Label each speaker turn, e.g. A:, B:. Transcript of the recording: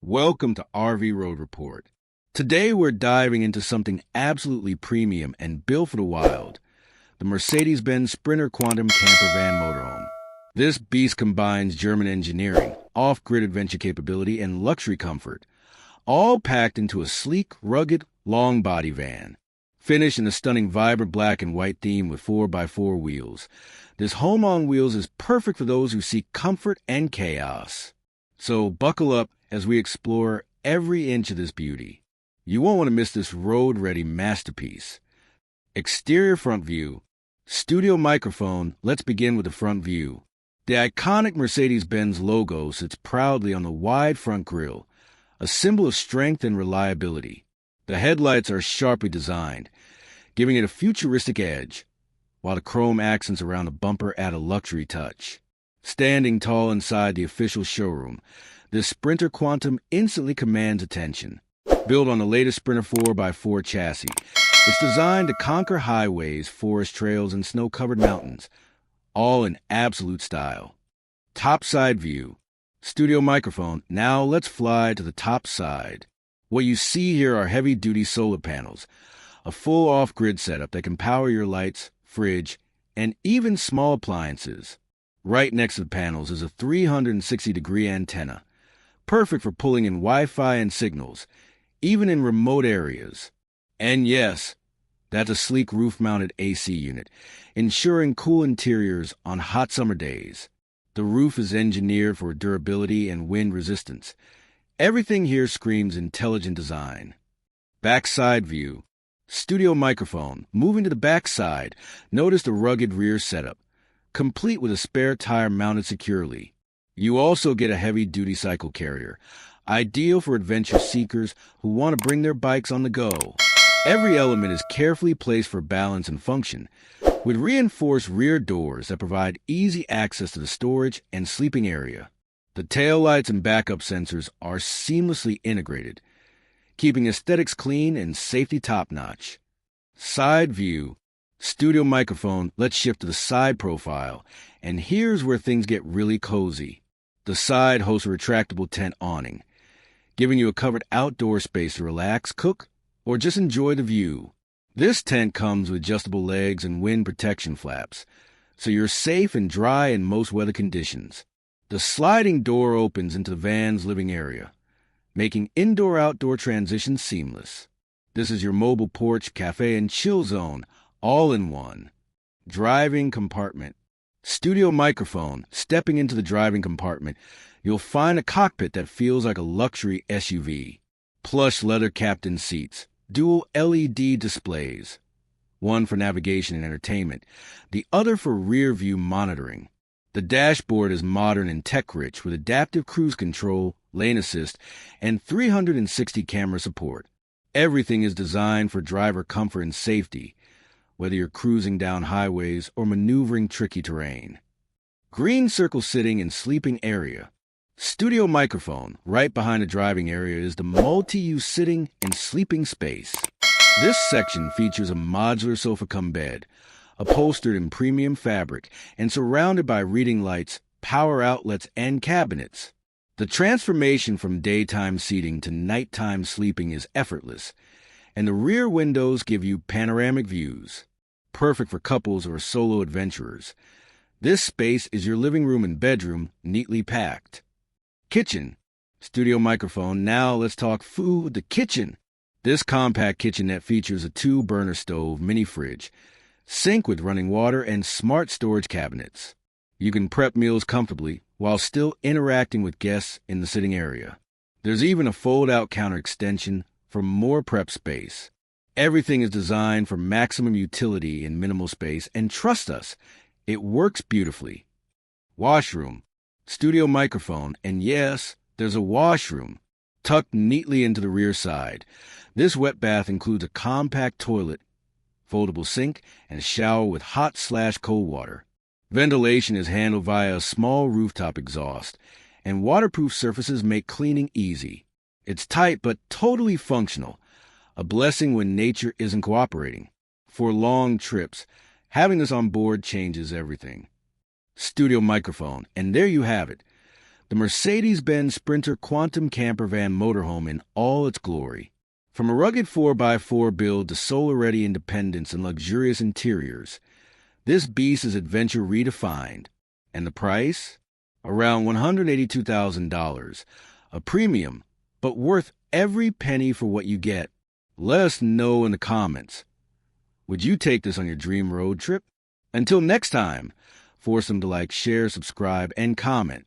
A: Welcome to RV Road Report. Today we're diving into something absolutely premium and built for the wild, the Mercedes Benz Sprinter Quantum camper van motorhome. This beast combines German engineering, off-grid adventure capability, and luxury comfort, all packed into a sleek, rugged, long-body van. Finished in a stunning vibrant black and white theme with 4x4 wheels, this home on wheels is perfect for those who seek comfort and chaos. So buckle up as we explore every inch of this beauty. You won't want to miss this road-ready masterpiece. Exterior front view. Studio microphone. Let's begin with the front view. The iconic Mercedes-Benz logo sits proudly on the wide front grille, a symbol of strength and reliability. The headlights are sharply designed, giving it a futuristic edge, while the chrome accents around the bumper add a luxury touch. Standing tall inside the official showroom, this Sprinter Quantum instantly commands attention. Built on the latest Sprinter 4x4 chassis, it's designed to conquer highways, forest trails, and snow-covered mountains, all in absolute style. Top side view. Studio microphone. Now let's fly to the top side. What you see here are heavy-duty solar panels, a full off-grid setup that can power your lights, fridge, and even small appliances. Right next to the panels is a 360-degree antenna, perfect for pulling in Wi-Fi and signals, even in remote areas. And yes, that's a sleek roof-mounted AC unit, ensuring cool interiors on hot summer days. The roof is engineered for durability and wind resistance. Everything here screams intelligent design. Backside view. Studio microphone. Moving to the backside, notice the rugged rear setup, complete with a spare tire mounted securely. You also get a heavy-duty cycle carrier, ideal for adventure seekers who want to bring their bikes on the go. Every element is carefully placed for balance and function, with reinforced rear doors that provide easy access to the storage and sleeping area. The taillights and backup sensors are seamlessly integrated, keeping aesthetics clean and safety top-notch. Side view. Studio microphone. Let's shift to the side profile, and here's where things get really cozy. The side hosts a retractable tent awning, giving you a covered outdoor space to relax, cook, or just enjoy the view. This tent comes with adjustable legs and wind protection flaps, so you're safe and dry in most weather conditions. The sliding door opens into the van's living area, making indoor-outdoor transitions seamless. This is your mobile porch, cafe, and chill zone, all in one. Driving compartment. Studio microphone. Stepping into the driving compartment, you'll find a cockpit that feels like a luxury SUV. Plush leather captain seats. Dual LED displays. One for navigation and entertainment, the other for rear-view monitoring. The dashboard is modern and tech-rich with adaptive cruise control, lane assist, and 360 camera support. Everything is designed for driver comfort and safety, whether you're cruising down highways or maneuvering tricky terrain. Green circle sitting and sleeping area. Studio microphone. Right behind the driving area is the multi-use sitting and sleeping space. This section features a modular sofa-cum-bed, upholstered in premium fabric and surrounded by reading lights, power outlets, and cabinets. The transformation from daytime seating to nighttime sleeping is effortless, and the rear windows give you panoramic views, perfect for couples or solo adventurers. This space is your living room and bedroom, neatly packed. Kitchen. Studio microphone. Now let's talk food. The kitchen. This compact kitchenette features a 2-burner stove, mini fridge, sink with running water, and smart storage cabinets. You can prep meals comfortably while still interacting with guests in the sitting area. There's even a fold-out counter extension for more prep space. Everything is designed for maximum utility in minimal space, and trust us, it works beautifully. Washroom. Studio microphone, and yes, there's a washroom, tucked neatly into the rear side. This wet bath includes a compact toilet, foldable sink, and shower with hot/cold water. Ventilation is handled via a small rooftop exhaust, and waterproof surfaces make cleaning easy. It's tight but totally functional, a blessing when nature isn't cooperating. For long trips, having this on board changes everything. Studio microphone, and there you have it. the Mercedes Benz Sprinter Quantum camper van motorhome in all its glory. From a rugged 4x4 build to solar-ready independence and luxurious interiors, this beast is adventure redefined. And the price? Around $182,000. A premium, but worth every penny for what you get. Let us know in the comments. Would you take this on your dream road trip? Until next time, force them to like, share, subscribe, and comment.